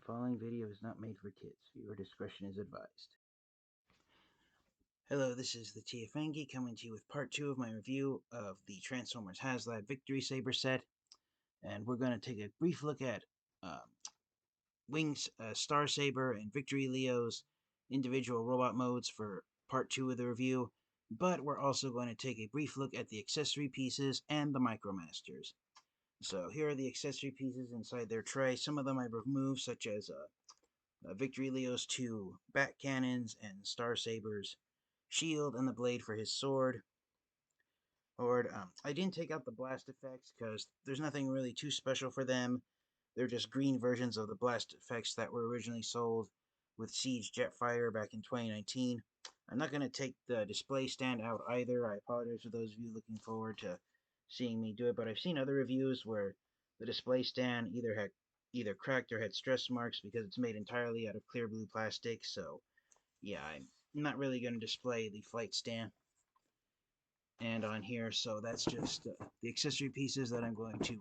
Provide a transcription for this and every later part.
The following video is not made for kids. Viewer discretion is advised. Hello, this is the TFNG coming to you with part 2 of my review of the Transformers HasLab Victory Saber set. And we're going to take a brief look at Wings, Star Saber, and Victory Leo's individual robot modes for part 2 of the review. But we're also going to take a brief look at the accessory pieces and the Micromasters. So here are the accessory pieces inside their tray. Some of them I removed, such as Victory Leo's 2 bat cannons and Star Saber's shield and the blade for his sword. I didn't take out the blast effects because there's nothing really too special for them. They're just green versions of the blast effects that were originally sold with Siege Jetfire back in 2019. I'm not going to take the display stand out either. I apologize for those of you looking forward to seeing me do it, but I've seen other reviews where the display stand either cracked or had stress marks because it's made entirely out of clear blue plastic. So yeah, I'm not really going to display the flight stand and on here. So that's just the accessory pieces that I'm going to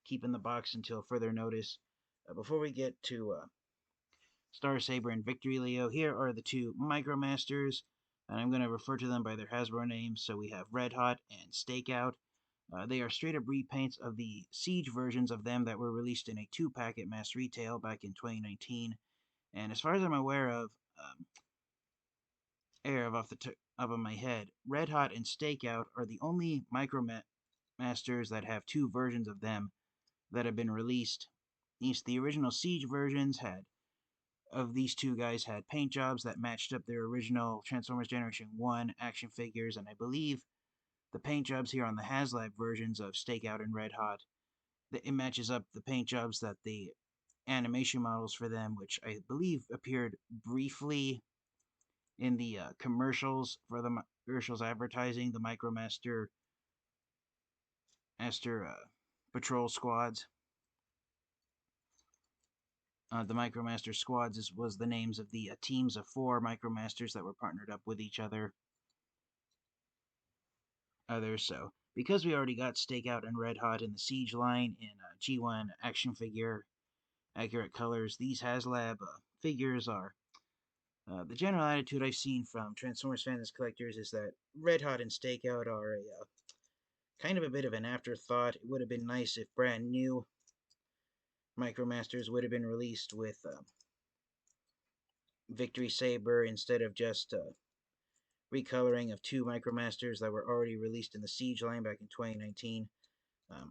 keep in the box until further notice. Before we get to Star Saber and Victory Leo, here are the 2 Micromasters, and I'm going to refer to them by their Hasbro names. So we have Red Hot and Stakeout. They are straight-up repaints of the Siege versions of them that were released in a 2-pack at mass retail back in 2019. And as far as I'm aware of off the top of my head, Red Hot and Stakeout are the only Micromasters that have 2 versions of them that have been released. The original Siege versions of these 2 guys had paint jobs that matched up their original Transformers Generation 1 action figures, and I believe the paint jobs here on the HasLab versions of Stakeout and Red Hot, it matches up the paint jobs that the animation models for them, which I believe appeared briefly in the commercials for the commercials advertising the Micromaster Patrol squads. The Micromaster squads was the names of the teams of 4 Micromasters that were partnered up with each other. So because we already got Stakeout and Red Hot in the Siege line in G1 action figure accurate colors, these HasLab figures are the general attitude I've seen from Transformers fans and collectors is that Red Hot and Stakeout are kind of a bit of an afterthought. It would have been nice if brand new Micromasters would have been released with Victory Saber instead of just recoloring of 2 Micromasters that were already released in the Siege line back in 2019.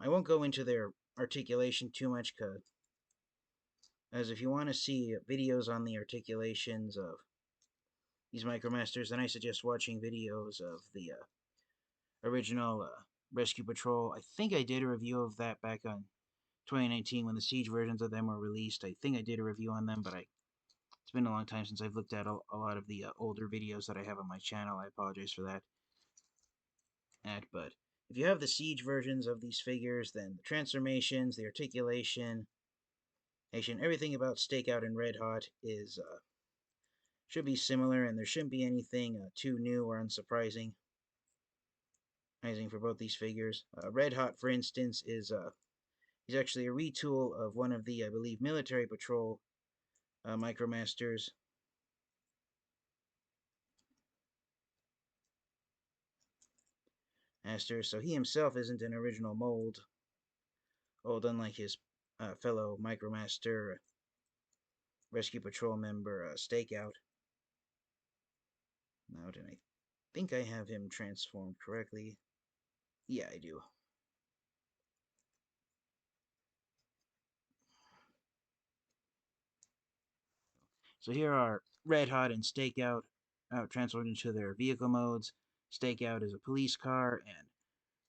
I won't go into their articulation too much, as if you want to see videos on the articulations of these Micromasters, then I suggest watching videos of the original Rescue Patrol. I think I did a review of that back on 2019 when the Siege versions of them were released. I think I did a review on them, but it's been a long time since I've looked at a lot of the older videos that I have on my channel. I apologize for that. But if you have the Siege versions of these figures, then the transformations, the articulation, everything about Stakeout and Red Hot should be similar, and there shouldn't be anything too new or unsurprising for both these figures. Red Hot, for instance, is actually a retool of one of the, I believe, Military Patrol Micromasters. So he himself isn't an original mold, unlike his fellow Micromaster Rescue Patrol member Stakeout. Now, did I think I have him transformed correctly? Yeah, I do. So here are Red Hot and Stakeout transformed into their vehicle modes. Stakeout is a police car, and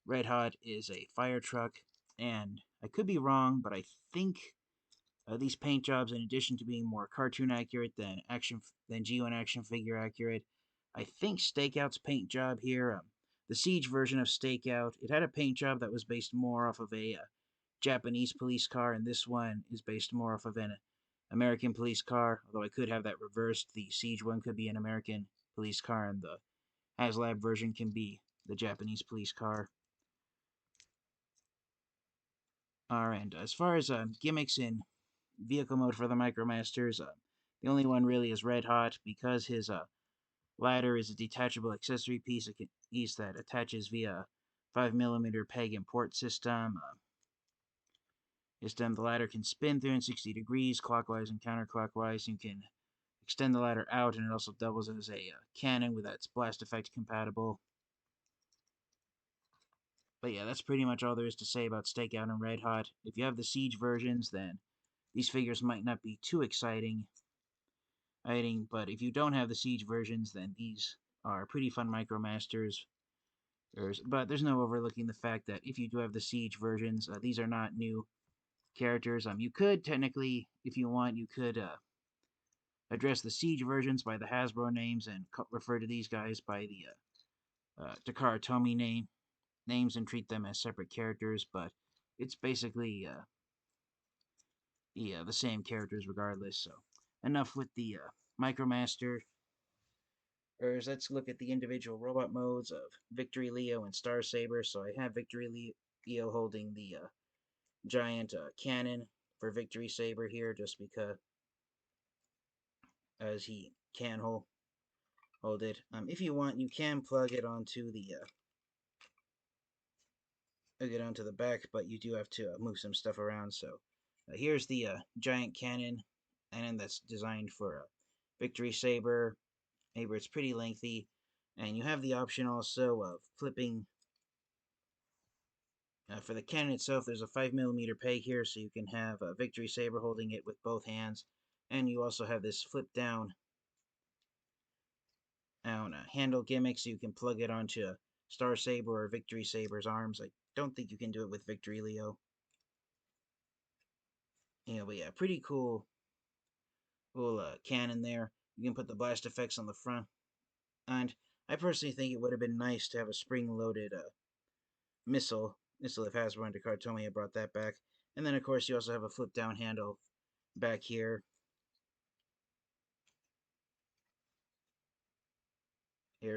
Red Hot is a fire truck. And I could be wrong, but I think these paint jobs, in addition to being more cartoon accurate than G1 action figure accurate, I think Stakeout's paint job here, the Siege version of Stakeout, it had a paint job that was based more off of a Japanese police car, and this one is based more off of an American police car, although I could have that reversed. The Siege one could be an American police car, and the HasLab version can be the Japanese police car. Alright, as far as gimmicks in vehicle mode for the Micromasters. The only one really is Red Hot because his ladder is a detachable accessory piece that attaches via 5mm peg and port system. The ladder can spin 360 degrees, clockwise and counterclockwise. You can extend the ladder out, and it also doubles as a cannon with its blast effect compatible. But yeah, that's pretty much all there is to say about Stakeout and Red Hot. If you have the Siege versions, then these figures might not be too exciting, but if you don't have the Siege versions, then these are pretty fun Micromasters. But there's no overlooking the fact that if you do have the Siege versions, these are not new characters. You could technically, if you want, you could address the Siege versions by the Hasbro names and refer to these guys by the Takara Tomy names and treat them as separate characters, but it's basically the same characters regardless. So enough with the Micromaster. Let's look at the individual robot modes of Victory Leo and Star Saber. So I have Victory Leo holding the giant cannon for Victory Saber here, just because as he can hold it. If you want, you can plug it onto the back, but you do have to move some stuff around. So here's the giant cannon, and that's designed for Victory Saber. It's pretty lengthy, and you have the option also of flipping. For the cannon itself, there's a 5mm peg here, so you can have Victory Saber holding it with both hands, and you also have this flip down handle gimmick, so you can plug it onto Star Saber or Victory Saber's arms. I don't think you can do it with Victory Leo. But yeah, pretty cool cannon there. You can put the blast effects on the front, and I personally think it would have been nice to have a spring-loaded missile if Hasbro and Takara had brought that back. And then, of course, you also have a flip-down handle back here.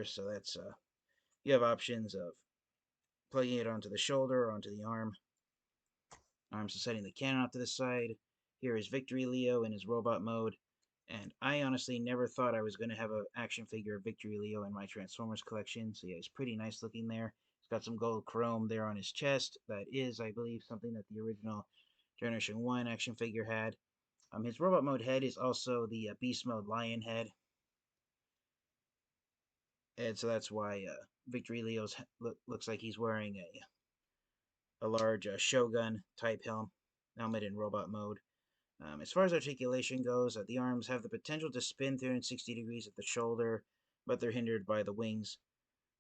So that's you have options of plugging it onto the shoulder or onto the arm. So setting the cannon off to the side. Here is Victory Leo in his robot mode. And I honestly never thought I was going to have an action figure of Victory Leo in my Transformers collection. So yeah, he's pretty nice looking there. He's got some gold chrome there on his chest. That is, I believe, something that the original Generation 1 action figure had. His robot mode head is also the beast mode lion head. And so that's why Victory Leo's looks like he's wearing a large Shogun type helmet in robot mode. As far as articulation goes, the arms have the potential to spin 360 degrees at the shoulder, but they're hindered by the wings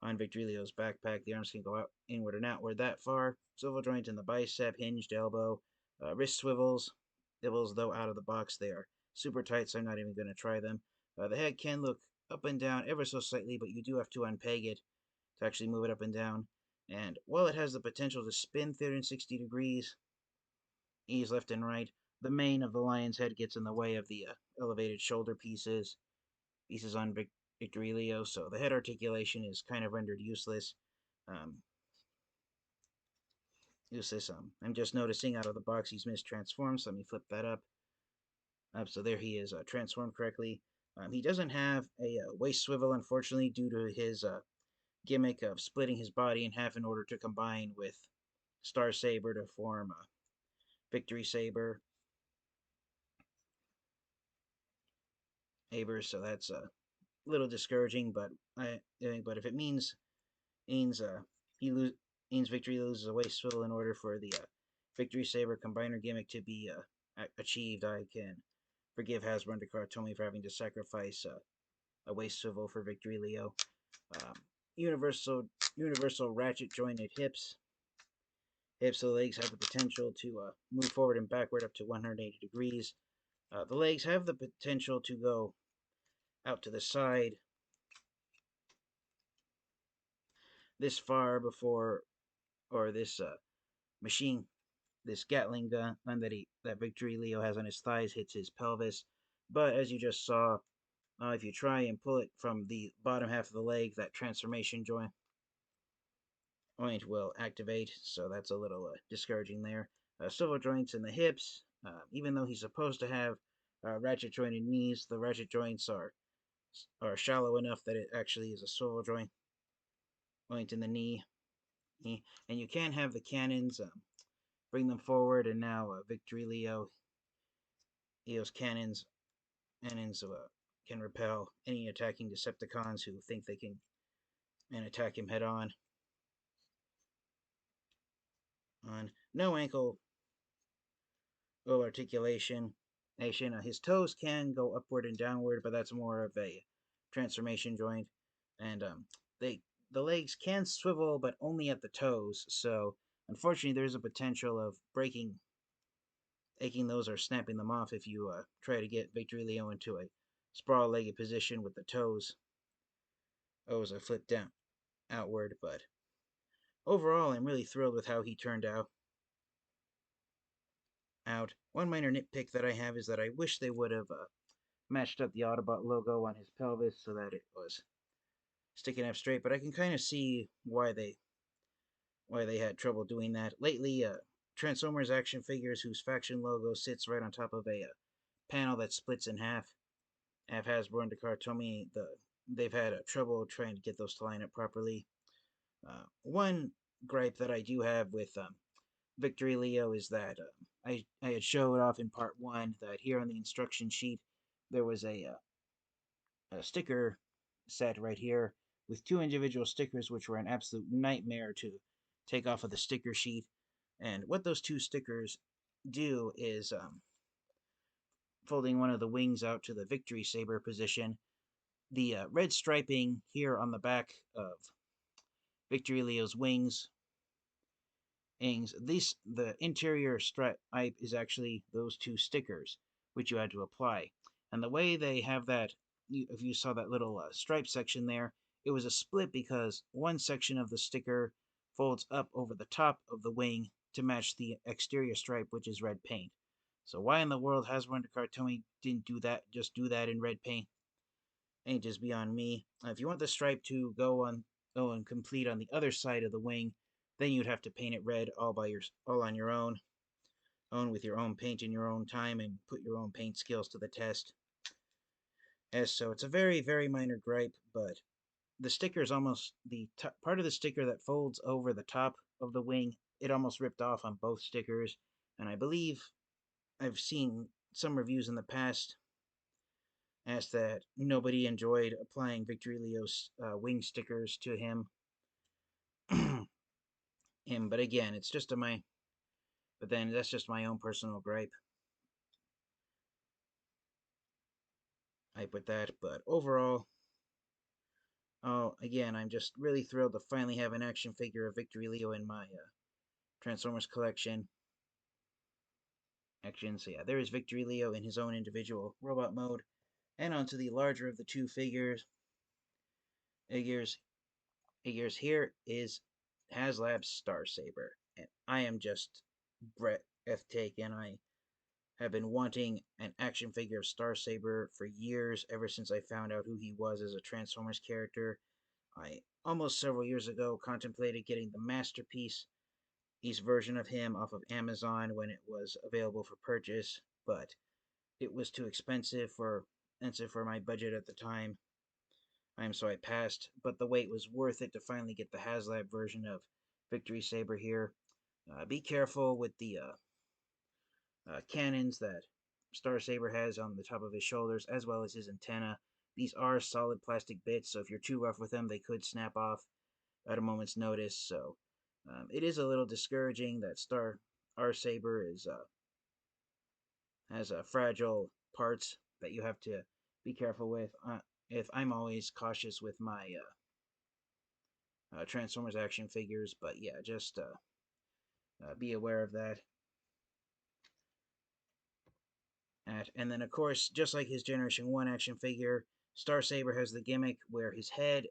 on Victory Leo's backpack. The arms can go out inward and outward that far. Swivel joint in the bicep, hinged elbow, wrist swivels, though out of the box they are super tight, so I'm not even going to try them. The head can look up and down ever so slightly, but you do have to unpeg it to actually move it up and down. And while it has the potential to spin 360 degrees, ease left and right, the mane of the lion's head gets in the way of the elevated shoulder pieces on Victory Leo, so the head articulation is kind of rendered useless. Um, I'm just noticing out of the box he's mistransformed, so let me flip that up. So there he is, transformed correctly. He doesn't have a waist swivel, unfortunately, due to his gimmick of splitting his body in half in order to combine with Star Saber to form Victory Saber. So that's a little discouraging, but if it means he means Victory loses a waist swivel in order for the Victory Saber combiner gimmick to be achieved, I can forgive Hasbro and Takara Tomy for having to sacrifice a waist swivel for Victory Leo. Um, universal ratchet jointed hips. So the legs have the potential to move forward and backward up to 180 degrees. The legs have the potential to go out to the side this far before, or this Gatling gun that Victory Leo has on his thighs hits his pelvis. But as you just saw, if you try and pull it from the bottom half of the leg, that transformation joint will activate, so that's a little discouraging there. Swivel joints in the hips. Even though he's supposed to have ratchet jointed knees, the ratchet joints are shallow enough that it actually is a swivel joint in the knee. And you can have the cannons bring them forward, and now Victory Leo's cannons can repel any attacking Decepticons who think they can and attack him head on. No ankle articulation. His toes can go upward and downward, but that's more of a transformation joint. And the legs can swivel, but only at the toes. So unfortunately, there's a potential of aching those or snapping them off if you try to get Victory Leo into a sprawl-legged position with the toes. Are flipped down outward, but overall, I'm really thrilled with how he turned out. One minor nitpick that I have is that I wish they would have matched up the Autobot logo on his pelvis so that it was sticking up straight, but I can kind of see why they had trouble doing that. Lately, Transformers action figures whose faction logo sits right on top of a panel that splits in half have Hasbro and Tomy. They've had trouble trying to get those to line up properly. One gripe that I do have with Victory Leo is that I had showed off in part 1 that here on the instruction sheet there was a sticker set right here with 2 individual stickers, which were an absolute nightmare to take off of the sticker sheet. And what those 2 stickers do is folding one of the wings out to the Victory Saber position. The red striping here on the back of Victory Leo's wings. The interior stripe is actually those 2 stickers, which you had to apply. And the way they have that, if you saw that little stripe section there, it was a split because one section of the sticker folds up over the top of the wing to match the exterior stripe, which is red paint. So why in the world Hasbro and Tomy didn't do that? Just do that in red paint? Ain't just beyond me. If you want the stripe to go and complete on the other side of the wing, then you'd have to paint it red all on your own with your own paint in your own time and put your own paint skills to the test. So it's a very, very minor gripe, but the sticker is almost the part of the sticker that folds over the top of the wing. It almost ripped off on both stickers, and I believe I've seen some reviews in the past as that nobody enjoyed applying Victory Leo's wing stickers to him. But again, it's just but then that's just my own personal gripe. I put that, but overall, again, I'm just really thrilled to finally have an action figure of Victory Leo in my Transformers collection. So yeah, there is Victory Leo in his own individual robot mode. And onto the larger of the 2 figures. Here is HasLab Star Saber. And I am just breathtaking. I have been wanting an action figure of Star Saber for years, ever since I found out who he was as a Transformers character. I almost several years ago contemplated getting the Masterpiece version of him off of Amazon when it was available for purchase, but it was too expensive for my budget at the time. So I passed, but the wait was worth it to finally get the HasLab version of Victory Saber here. Be careful with the cannons that Star Saber has on the top of his shoulders, as well as his antenna. These are solid plastic bits, so if you're too rough with them, they could snap off at a moment's notice. So it is a little discouraging that Star Saber has fragile parts that you have to be careful with. If I'm always cautious with my Transformers action figures, but yeah, just be aware of that. And then, of course, just like his Generation 1 action figure, Star Saber has the gimmick where his head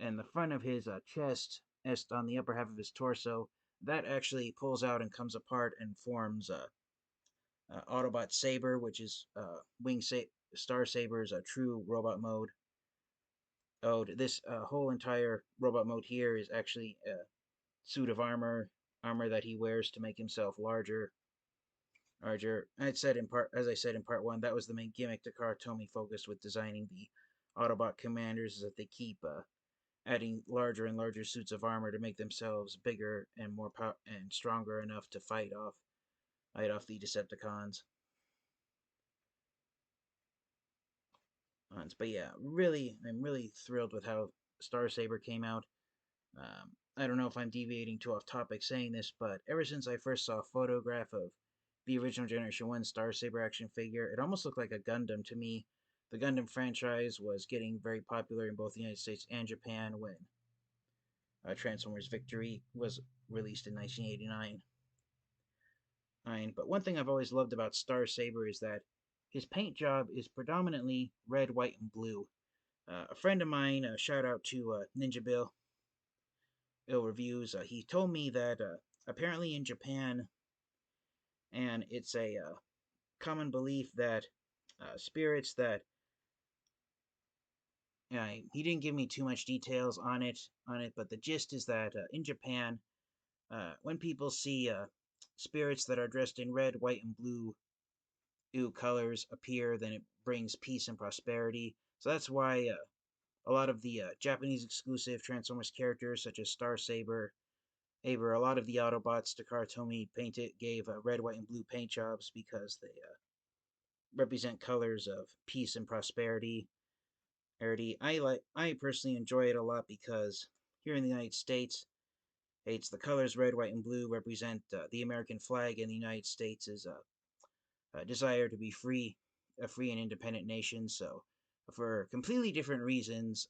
and the front of his chest, on the upper half of his torso, that actually pulls out and comes apart and forms Autobot Saber, which is Star Saber's true robot mode. This whole entire robot mode here is actually a suit of armor that he wears to make himself larger. larger. I said in part, as I said in part one, that was the main gimmick Takara Tomy focused with designing the Autobot commanders, is that they keep adding larger and larger suits of armor to make themselves bigger and more and stronger enough to fight off the Decepticons. But yeah, I'm really thrilled with how Star Saber came out. I don't know if I'm deviating too off topic saying this, but ever since I first saw a photograph of the original Generation 1 Star Saber action figure, it almost looked like a Gundam to me. The Gundam franchise was getting very popular in both the United States and Japan when Transformers Victory was released in 1989. But one thing I've always loved about Star Saber is that his paint job is predominantly red, white, and blue. A friend of mine, shout out to Ninja Bill, Ill Reviews, he told me that apparently in Japan, and it's a common belief that spirits that he didn't give me too much details on it, but the gist is that in Japan, when people see spirits that are dressed in red, white, and blue colors appear, then it brings peace and prosperity. So that's why a lot of the Japanese exclusive Transformers characters, such as Star Saber, a lot of the Autobots Takara Tomy painted gave red, white, and blue paint jobs because they represent colors of peace and prosperity. I personally enjoy it a lot because here in the United States, it's the colors red, white, and blue represent the American flag, and the United States is a desire to be free, a free and independent nation. So, for completely different reasons,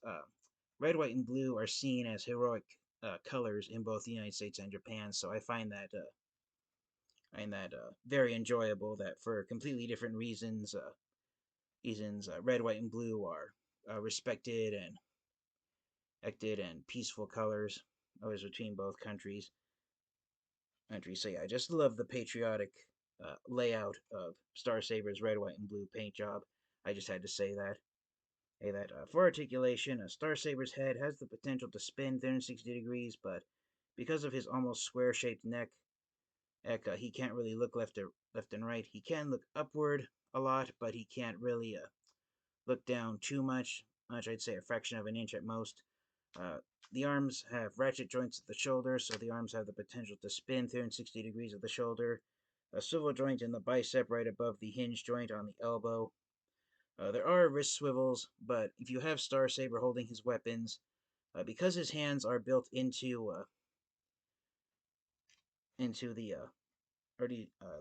red, white, and blue are seen as heroic colors in both the United States and Japan. So I find that very enjoyable. That for completely different reasons, red, white, and blue are respected and acted and peaceful colors, always between both countries. So yeah, I just love the patriotic layout of Star Saber's red, white, and blue paint job. I just had to say that. Hey, that for articulation, Star Saber's head has the potential to spin 360 degrees, but because of his almost square-shaped neck, he can't really look left and right. He can look upward a lot, but he can't really look down too much. I'd say a fraction of an inch at most. Uh, the arms have ratchet joints at the shoulder, so the arms have the potential to spin 360 degrees at the shoulder. A swivel joint in the bicep right above the hinge joint on the elbow. There are wrist swivels, but if you have Star Saber holding his weapons, because his hands are built into the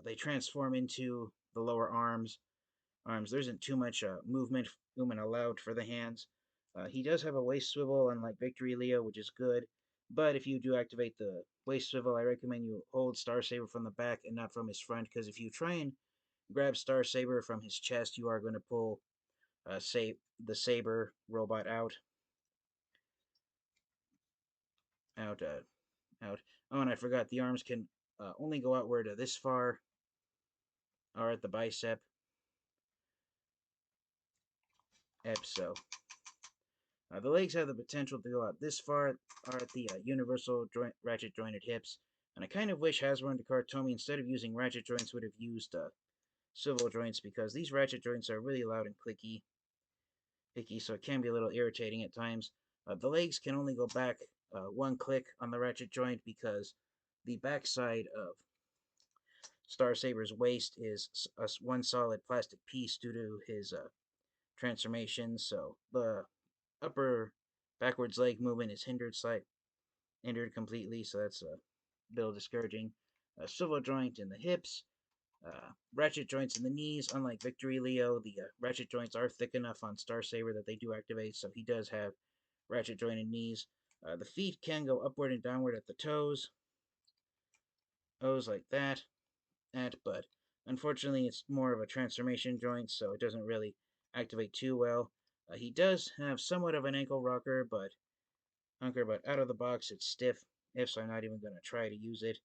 they transform into the lower arms. There isn't too much movement allowed for the hands. He does have a waist swivel, unlike Victory Leo, which is good. But if you do activate the waist swivel, I recommend you hold Star Saber from the back and not from his front, because if you try and grab Star Saber from his chest, you are going to pull the Saber robot out, out. Oh, and I forgot the arms can only go outward this far, or at the bicep. So the legs have the potential to go out this far, are at the universal ratchet jointed hips. And I kind of wish Hasbro and Takara instead of using ratchet joints, would have used swivel joints, because these ratchet joints are really loud and clicky, so it can be a little irritating at times. The legs can only go back one click on the ratchet joint because the backside of Star Saber's waist is one solid plastic piece due to his transformation. So the upper backwards leg movement is hindered completely. So that's a little discouraging. A swivel joint in the hips, ratchet joints in the knees. Unlike Victory Leo, the ratchet joints are thick enough on Star Saber that they do activate, so he does have ratchet jointed knees. The feet can go upward and downward at the toes like but unfortunately it's more of a transformation joint, so it doesn't really activate too well. He does have somewhat of an ankle rocker, but out of the box it's stiff, so I'm not even going to try to use it.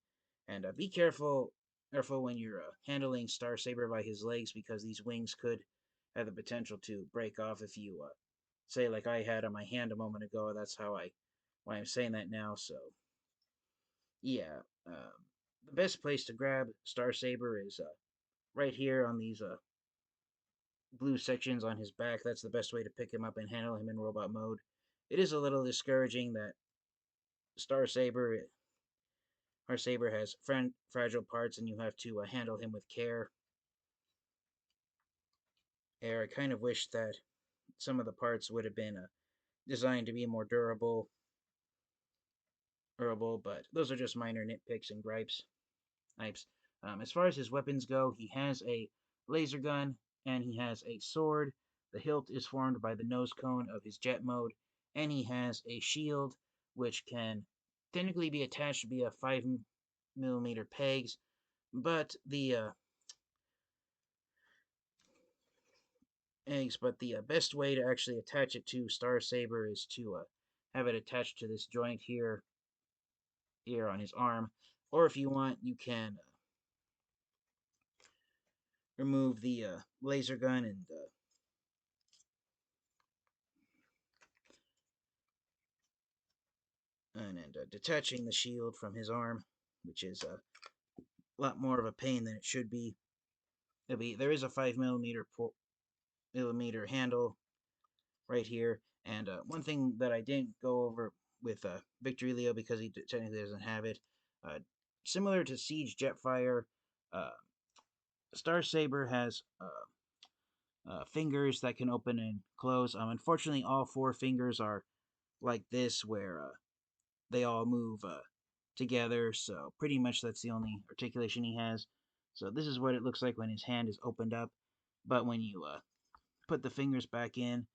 And be careful when you're handling Star Saber by his legs, because these wings could have the potential to break off if you say, like I had on my hand a moment ago. That's why I'm saying that now. So yeah, the best place to grab Star Saber is right here on these blue sections on his back. That's the best way to pick him up and handle him in robot mode. It is a little discouraging that Star Saber, our Saber has fragile parts and you have to handle him with care. I kind of wish that some of the parts would have been designed to be more durable, but those are just minor nitpicks and gripes. As far as his weapons go, he has a laser gun and he has a sword. The hilt is formed by the nose cone of his jet mode, and he has a shield which can technically be attached via 5mm pegs, but the best way to actually attach it to Star Saber is to have it attached to this joint here on his arm, or if you want, you can remove the laser gun and detaching the shield from his arm, which is a lot more of a pain than it should be. There is a 5mm handle right here, and one thing that I didn't go over with Victory Leo because he technically doesn't have it, uh, similar to Siege Jetfire, uh, Star Saber has fingers that can open and close. Unfortunately, all four fingers are like this, where they all move together. So pretty much that's the only articulation he has. So this is what it looks like when his hand is opened up. But when you put the fingers back in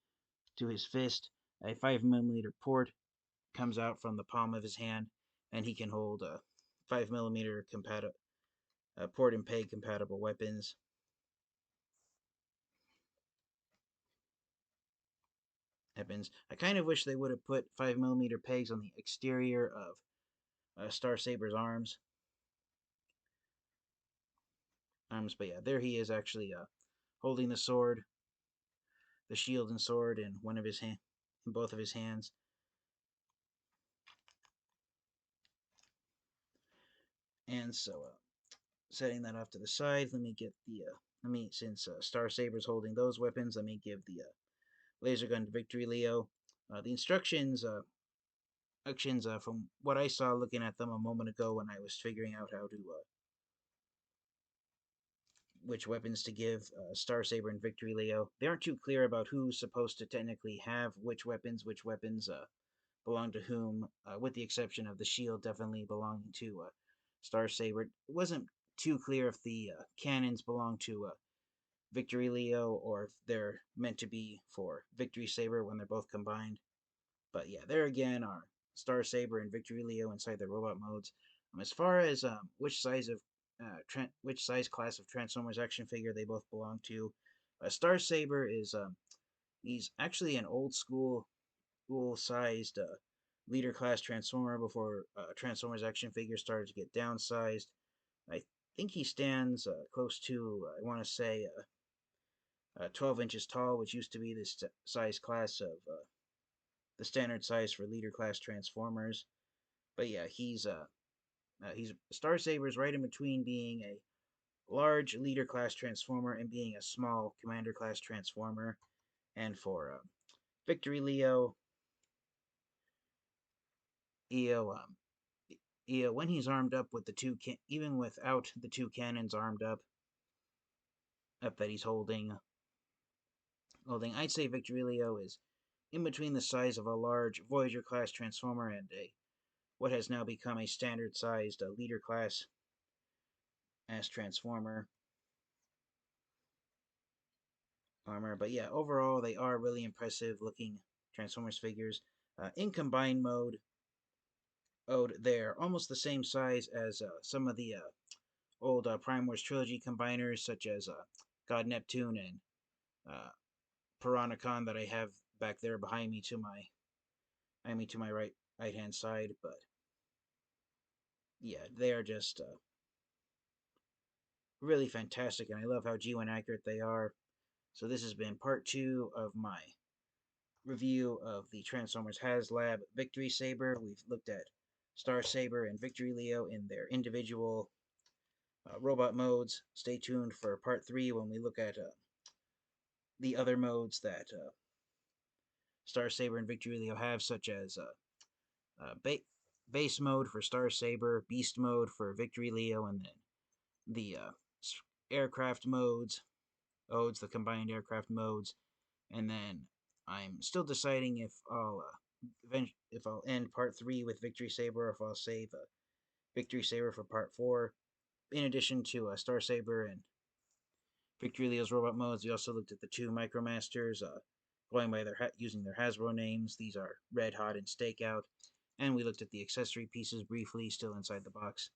to his fist, a 5mm port comes out from the palm of his hand, and he can hold 5mm port and peg compatible weapons. I kind of wish they would have put 5mm pegs on the exterior of Star Saber's arms. But yeah, there he is actually holding the shield and sword in in both of his hands. And so, setting that off to the side, let me get since Star Saber's holding those weapons, let me give the laser gun to Victory Leo. The instructions, from what I saw looking at them a moment ago when I was figuring out how to which weapons to give Star Saber and Victory Leo. They aren't too clear about who's supposed to technically have which weapons belong to whom, with the exception of the shield definitely belonging to Star Saber. It wasn't too clear if the cannons belong to Victory Leo or if they're meant to be for Victory Saber when they're both combined. But yeah, there again are Star Saber and Victory Leo inside their robot modes. As far as which size class of Transformers action figure they both belong to, Star Saber is he's actually an old school sized leader class Transformer before Transformers action figures started to get downsized. I think he stands close to, I want to say, 12 inches tall, which used to be the size class of the standard size for leader class Transformers. But yeah, he's Star Saber's right in between being a large leader class Transformer and being a small commander class Transformer. And for Victory Leo, EO, when he's armed up with even without the two cannons armed up that he's holding, I'd say Victory Leo is in between the size of a large Voyager class Transformer and what has now become a standard sized leader class as Transformer armor. But yeah, overall, they are really impressive looking Transformers figures. In combined mode, they're almost the same size as some of the old Prime Wars trilogy combiners, such as God Neptune and Piranacon that I have back there behind me to my right hand side. But yeah, they are just really fantastic, and I love how G1 accurate they are. So this has been part 2 of my review of the Transformers HasLab Victory Saber. We've looked at Star Saber and Victory Leo in their individual robot modes. Stay tuned for part 3 when we look at the other modes that Star Saber and Victory Leo have, such as base mode for Star Saber, beast mode for Victory Leo, and then the aircraft modes, the combined aircraft modes, and then I'm still deciding if I'll end part 3 with Victory Saber or if I'll save Victory Saber for part 4. In addition to Star Saber and Victory Leo's robot modes, we also looked at the two Micromasters, going by using their Hasbro names. These are Red, Hot, and Stakeout. And we looked at the accessory pieces briefly, still inside the box.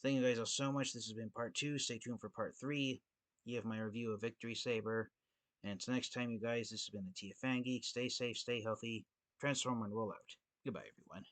Thank you guys all so much. This has been part 2. Stay tuned for part 3. You have my review of Victory Saber. And until next time, you guys, this has been the TFan Geek. Stay safe, stay healthy, transform and roll out. Goodbye, everyone.